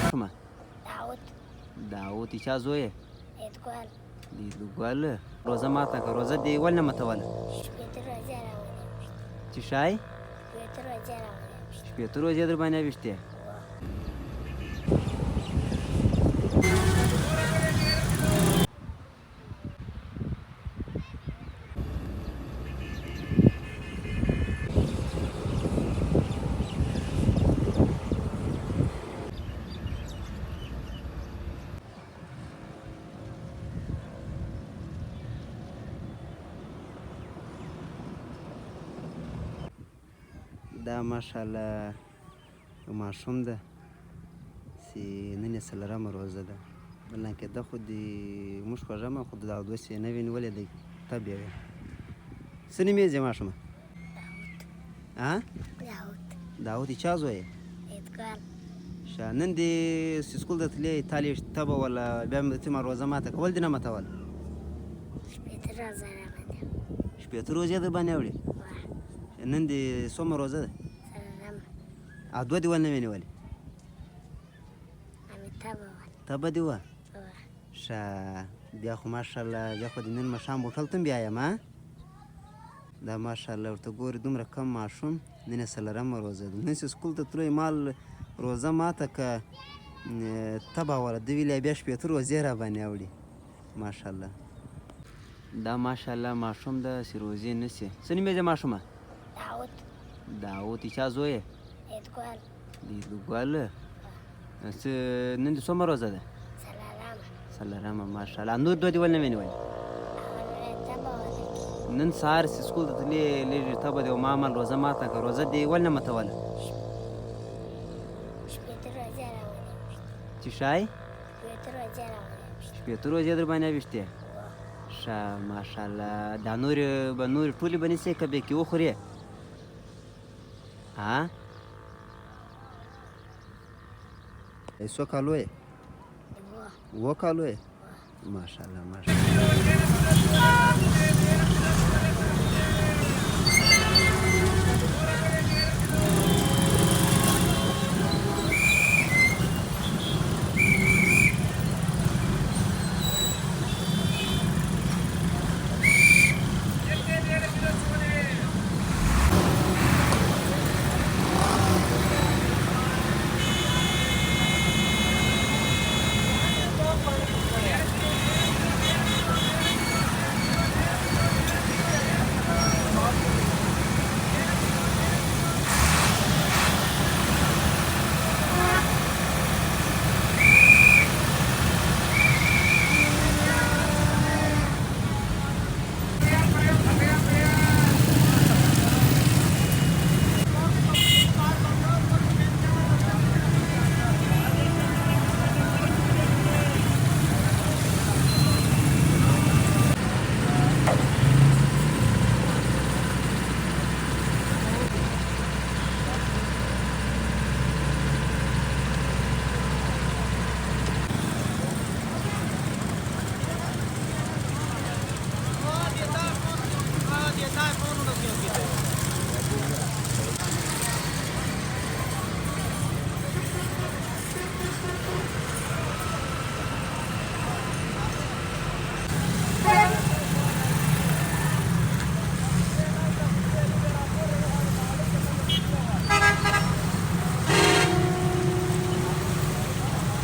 ماشومه داود چې چا زوی یې دیدګل روزه ماته که روزه دې ولې نه ماتوله چې شای شپېته روزې در باندې اویشتې دا ماشاءالله یو ماشوم ده چې نن یې څلورمه روزه ده بلکې ده خو د موږ خوږمه خو د اودس یې نه وي نیولې دی تب یې وی څه نوم یې ماشومه داود چا زوی ښه نن دې سکول ته تلې تا لې تبه ولا بیا ته ما روزه ماته کول دې نه ماتول شپېته روزې در باندې وړې نن دې څومره روزه ده او دوه دې ولې نه وې نیولې تبه دې وه ښه بیا خو ماشاءالله بیا خو دې نن ماښام هوټل ته هم بیایم دا ماشاءالله ورته ګورې دومره کم ماشوم نن یې څلورمه روزه ده نن چې سکول ته تلو مال روزه ماته که تبه وله ده ویلې بیا شپېته روزې را باندې اوړي ماشاءالله دا ماشاءالله ماشوم ده چې روزې نیسي څه نوم یې ماشومه داود چې چا زوی یې دیدګل څه نن دې څومره روزه ده څلورمه ماشاءالله نور دوه دې ولې نه وې نیولې نن سهار چې سکول ته تلې لږ تبه دې و ما عمل روزه ماته که روزه دې ولې نه ماتوله چې شای شپېته روزې در باندې اویشتې ښه ماشاءالله دا نورې به نورې ټولې به نیسې که بې کې وخورې څو کالو یې اووه کالو یې ماشاءالله ماشاءالله